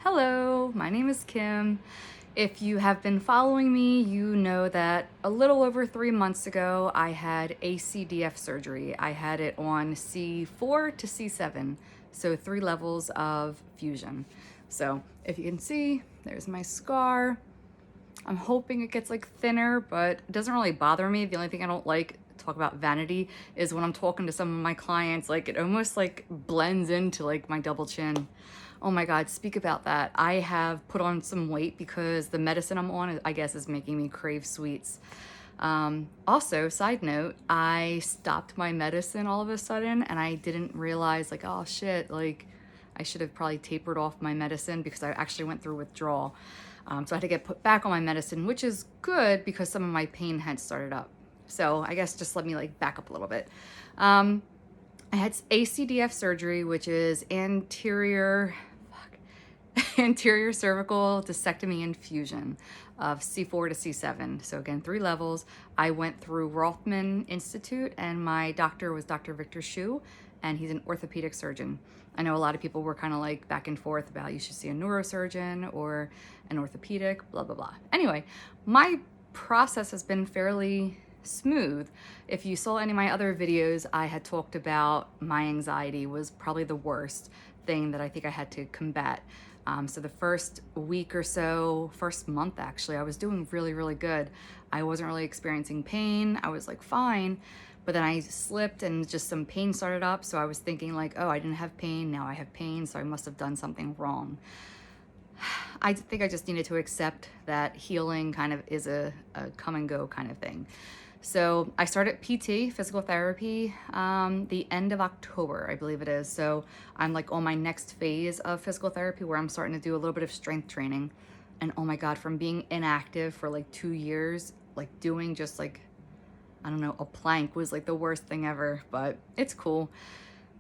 Hello, my name is Kim. If you have been following me, you know that a little over 3 months ago, I had ACDF surgery. I had it on C4 to C7, so 3 levels of fusion. So if you can see, there's my scar. I'm hoping it gets like thinner, but it doesn't really bother me. The only thing I don't like talk about vanity is when I'm talking to some of my clients, like it almost like blends into like my double chin. Oh my God, speak about that. I have put on some weight because the medicine I'm on, I guess, is making me crave sweets. Also, side note, I stopped my medicine all of a sudden and I didn't realize like, oh shit, like I should have probably tapered off my medicine because I actually went through withdrawal. So I had to get put back on my medicine, which is good because some of my pain had started up. So I guess just let me like back up a little bit. I had ACDF surgery, which is anterior cervical discectomy and fusion of C4 to C7. So again, 3 levels. I went through Rothman Institute and my doctor was Dr. Victor Shu, and he's an orthopedic surgeon. I know a lot of people were kind of like back and forth about you should see a neurosurgeon or an orthopedic, blah, blah, blah. Anyway, my process has been fairly smooth. If you saw any of my other videos, I had talked about my anxiety was probably the worst thing that I think I had to combat. So the first week or so, first month actually, I was doing really, really good. I wasn't really experiencing pain. I was like fine, but then I slipped and just some pain started up. So I was thinking like, oh, I didn't have pain. Now I have pain. So I must have done something wrong. I think I just needed to accept that healing kind of is a come and go kind of thing. So I started PT, physical therapy, the end of October, I believe it is. So I'm like on my next phase of physical therapy where I'm starting to do a little bit of strength training. And oh my God, from being inactive for like 2 years, like doing just like, I don't know, a plank was like the worst thing ever, but it's cool.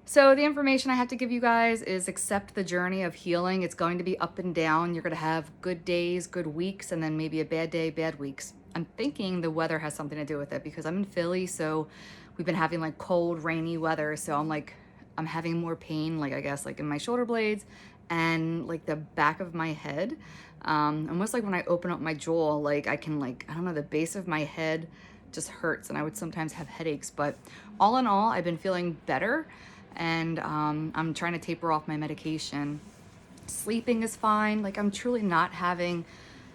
So the information I have to give you guys is accept the journey of healing. It's going to be up and down. You're going to have good days, good weeks, and then maybe a bad day, bad weeks. I'm thinking the weather has something to do with it because I'm in Philly, so we've been having like cold, rainy weather. So I'm having more pain, like I guess like in my shoulder blades and like the back of my head. Almost like when I open up my jaw, like I can like, I don't know, the base of my head just hurts and I would sometimes have headaches. But all in all, I've been feeling better and I'm trying to taper off my medication. Sleeping is fine. Like I'm truly not having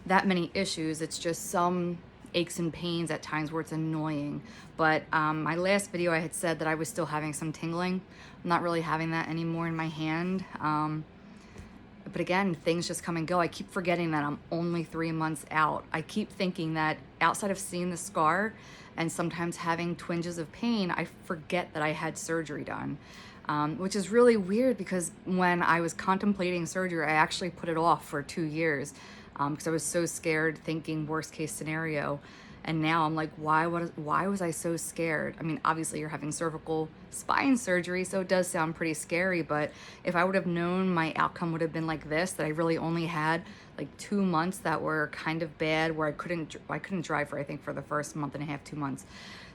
that many issues. It's just some aches and pains at times where it's annoying. But my last video I had said that I was still having some tingling. I'm not really having that anymore in my hand. But again, things just come and go. I keep forgetting that I'm only 3 months out. I keep thinking that outside of seeing the scar and sometimes having twinges of pain, I forget that I had surgery done. Which is really weird because when I was contemplating surgery, I actually put it off for 2 years because I was so scared, thinking worst case scenario. And now I'm like, why was I so scared? I mean, obviously you're having cervical spine surgery, so it does sound pretty scary, but if I would have known my outcome would have been like this, that I really only had like 2 months that were kind of bad where I couldn't drive for, I think, for the first month and a half, 2 months.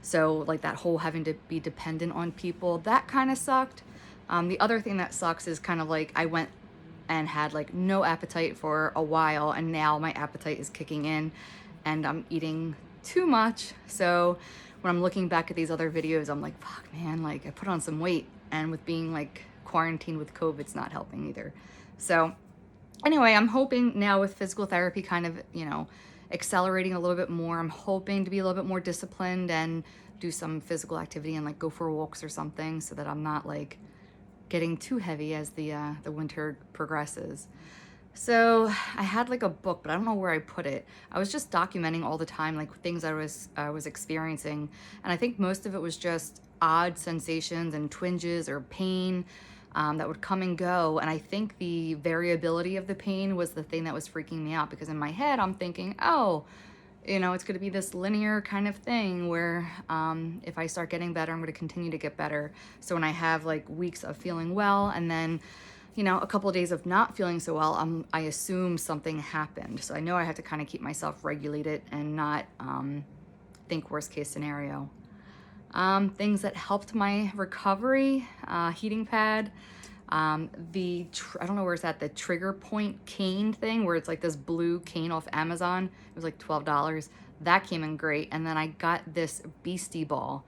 So like that whole having to be dependent on people, that kind of sucked. The other thing that sucks is kind of like I went and had like no appetite for a while, and now my appetite is kicking in and I'm eating too much. So when I'm looking back at these other videos, I'm like, fuck man, like I put on some weight, and with being like quarantined with COVID, it's not helping either. So anyway, I'm hoping now with physical therapy kind of, you know, accelerating a little bit more, I'm hoping to be a little bit more disciplined and do some physical activity and like go for walks or something so that I'm not like getting too heavy as the winter progresses. So I had like a book, but I don't know where I put it. I was just documenting all the time, like things I was experiencing. And I think most of it was just odd sensations and twinges or pain that would come and go. And I think the variability of the pain was the thing that was freaking me out because in my head, I'm thinking, oh, you know, it's going to be this linear kind of thing where if I start getting better, I'm going to continue to get better. So when I have like weeks of feeling well and then, you know, a couple of days of not feeling so well, I assume something happened. So I know I have to kind of keep myself regulated and not think worst case scenario. Things that helped my recovery, heating pad. I don't know where it's at, the trigger point cane thing where it's like this blue cane off Amazon. It was like $12. That came in great. And then I got this Beastie Ball.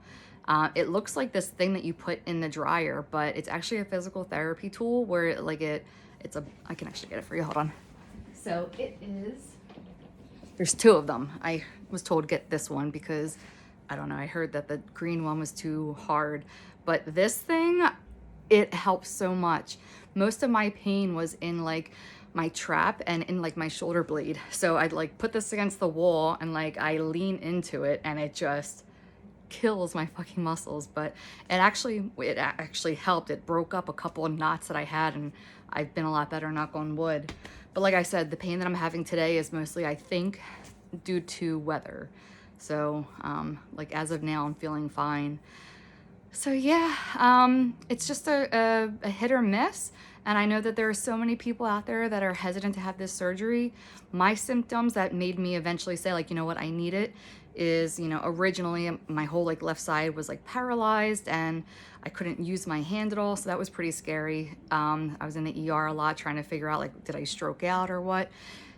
It looks like this thing that you put in the dryer, but it's actually a physical therapy tool where I can actually get it for you, hold on. So it is, there's two of them. I was told to get this one because, I don't know, I heard that the green one was too hard. But this thing, it helps so much. Most of my pain was in like my trap and in like my shoulder blade. So I'd like put this against the wall and like I lean into it and it just kills my fucking muscles. But it actually helped. It broke up a couple of knots that I had and I've been a lot better, knock on wood. But like I said, the pain that I'm having today is mostly, I think, due to weather. So like as of now, I'm feeling fine. So yeah, it's just a hit or miss. And I know that there are so many people out there that are hesitant to have this surgery. My symptoms that made me eventually say like, you know what, I need it is, you know, originally my whole like left side was like paralyzed and I couldn't use my hand at all. So that was pretty scary. I was in the ER a lot trying to figure out like, did I stroke out or what?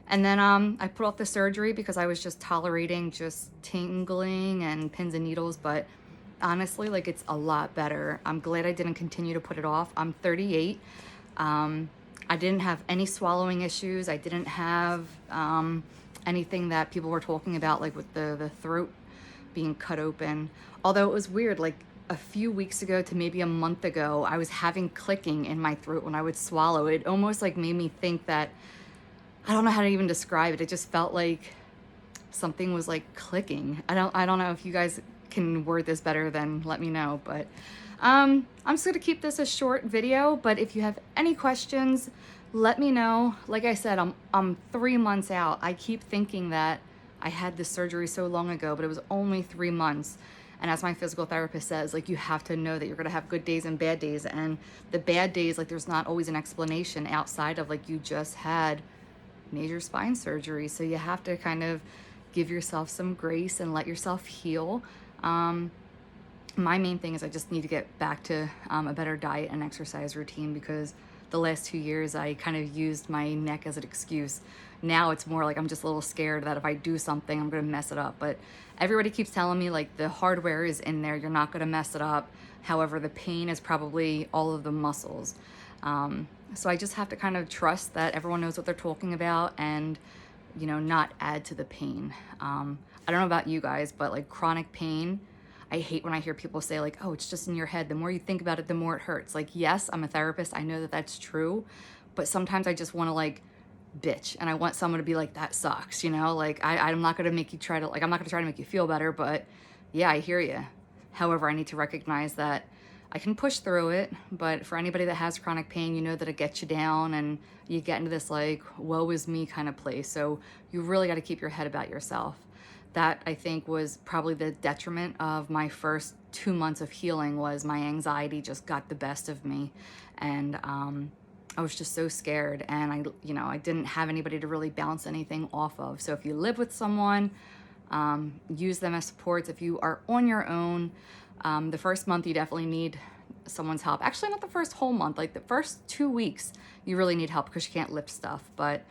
And then I put off the surgery because I was just tolerating just tingling and pins and needles. But honestly, like it's a lot better. I'm glad I didn't continue to put it off. I'm 38. I didn't have any swallowing issues. I didn't have anything that people were talking about, like with the throat being cut open. Although it was weird, like a few weeks ago to maybe a month ago, I was having clicking in my throat when I would swallow. It almost like made me think that, I don't know how to even describe it. It just felt like something was like clicking. I don't know if you guys can word this better, then let me know. But I'm just gonna keep this a short video, but if you have any questions, let me know. Like I said, I'm 3 months out. I keep thinking that I had this surgery so long ago, but it was only 3 months. And as my physical therapist says, like you have to know that you're gonna have good days and bad days. And the bad days, like there's not always an explanation outside of like you just had major spine surgery. So you have to kind of give yourself some grace and let yourself heal. My main thing is I just need to get back to a better diet and exercise routine because the last 2 years I kind of used my neck as an excuse. Now it's more like I'm just a little scared that if I do something, I'm gonna mess it up. But everybody keeps telling me like the hardware is in there, you're not gonna mess it up. However, the pain is probably all of the muscles. So I just have to kind of trust that everyone knows what they're talking about and, you know, not add to the pain. I don't know about you guys, but like chronic pain, I hate when I hear people say like, oh, it's just in your head. The more you think about it, the more it hurts. Like, yes, I'm a therapist. I know that that's true, but sometimes I just want to like bitch and I want someone to be like, that sucks, you know? Like, I'm not going to make you try to, like, I'm not going to try to make you feel better, but yeah, I hear you. However, I need to recognize that I can push through it, but for anybody that has chronic pain, you know that it gets you down and you get into this like, woe is me kind of place. So you really got to keep your head about yourself. That I think was probably the detriment of my first 2 months of healing was my anxiety just got the best of me. And I was just so scared and I didn't have anybody to really bounce anything off of. So if you live with someone, use them as supports. If you are on your own, the first month you definitely need someone's help. Actually, not the first whole month, like the first 2 weeks, you really need help because you can't lift stuff. But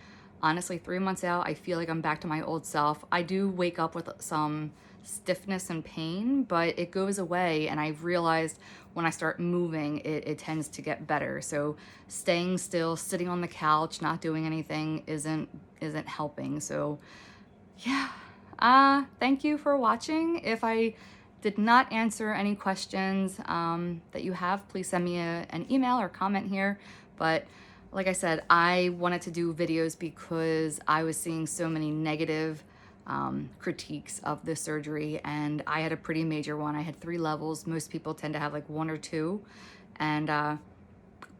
honestly, 3 months out, I feel like I'm back to my old self. I do wake up with some stiffness and pain, but it goes away. And I've realized when I start moving, it tends to get better. So staying still, sitting on the couch, not doing anything isn't helping. So yeah, thank you for watching. If I did not answer any questions that you have, please send me an email or comment here. But like I said, I wanted to do videos because I was seeing so many negative critiques of the surgery, and I had a pretty major one. I had 3 levels. Most people tend to have like 1 or 2, and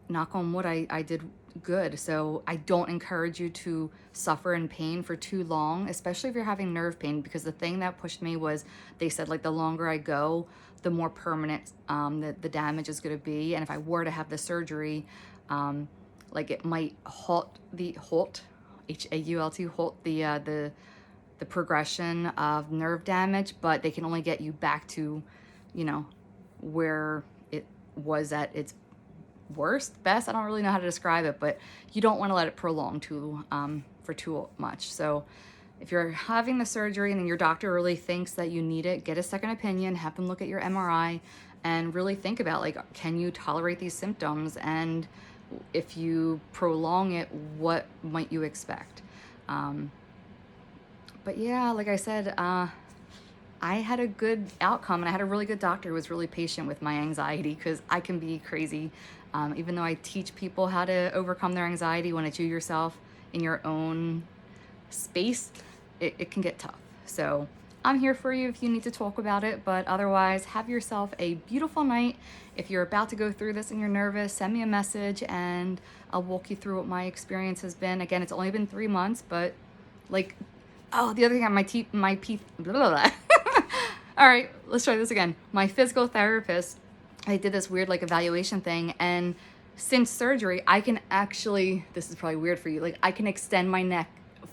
knock on wood, I did good. So I don't encourage you to suffer in pain for too long, especially if you're having nerve pain, because the thing that pushed me was they said like the longer I go, the more permanent the damage is going to be. And if I were to have the surgery, like it might halt H-A-U-L-T, halt the progression of nerve damage, but they can only get you back to, you know, where it was at its worst, best, I don't really know how to describe it, but you don't want to let it prolong for too much. So if you're having the surgery and then your doctor really thinks that you need it, get a second opinion, have them look at your MRI, and really think about, like, can you tolerate these symptoms? And if you prolong it, what might you expect? But yeah, like I said, I had a good outcome, and I had a really good doctor who was really patient with my anxiety, because I can be crazy. Even though I teach people how to overcome their anxiety, when it's you yourself in your own space, it can get tough. So I'm here for you if you need to talk about it, but otherwise, have yourself a beautiful night. If you're about to go through this and you're nervous, send me a message and I'll walk you through what my experience has been. Again, it's only been 3 months, but like, oh, the other thing, my teeth, blah, blah, blah. All right, let's try this again. My physical therapist, I did this weird like evaluation thing, and since surgery, I can actually, this is probably weird for you, like I can extend my neck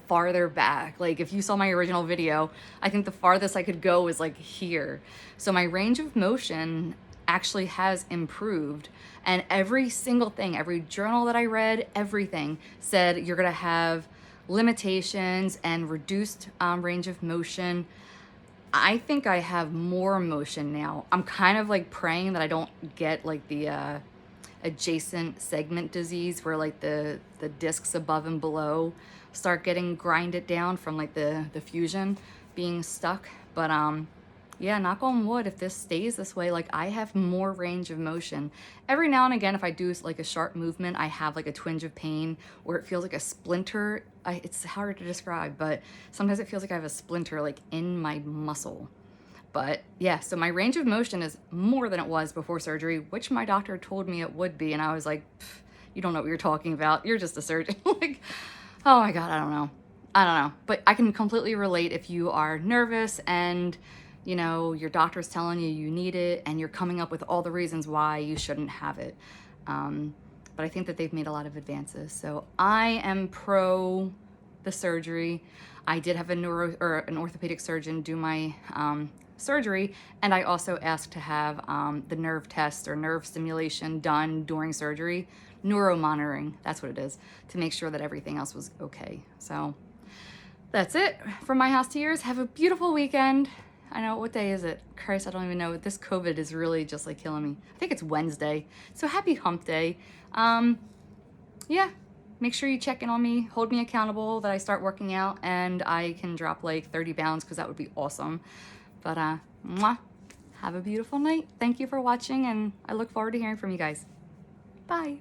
farther back. Like if you saw my original video, I think the farthest I could go was like here. So my range of motion actually has improved, and every single thing, every journal that I read, everything said you're gonna have limitations and reduced range of motion. I think I have more motion now. I'm kind of like praying that I don't get like the adjacent segment disease, where like the discs above and below start getting grinded down from like the fusion being stuck. But yeah, knock on wood, if this stays this way, like I have more range of motion. Every now and again, if I do like a sharp movement, I have like a twinge of pain, or it feels like a splinter. It's hard to describe, but sometimes it feels like I have a splinter like in my muscle. But yeah, so my range of motion is more than it was before surgery, which my doctor told me it would be. And I was like, you don't know what you're talking about. You're just a surgeon. Like, oh my God, I don't know. But I can completely relate if you are nervous and you know, your doctor's telling you you need it and you're coming up with all the reasons why you shouldn't have it. But I think that they've made a lot of advances. So I am pro the surgery. I did have an orthopedic surgeon do my surgery, and I also asked to have the nerve test or nerve stimulation done during surgery. Neuromonitoring, that's what it is, to make sure that everything else was okay. So that's it from my house to yours. Have a beautiful weekend. I know, what day is it? Christ, I don't even know. This COVID is really just like killing me. I think it's Wednesday. So happy hump day. Yeah, make sure you check in on me, hold me accountable that I start working out and I can drop like 30 pounds, because that would be awesome. But mwah, have a beautiful night. Thank you for watching, and I look forward to hearing from you guys. Bye.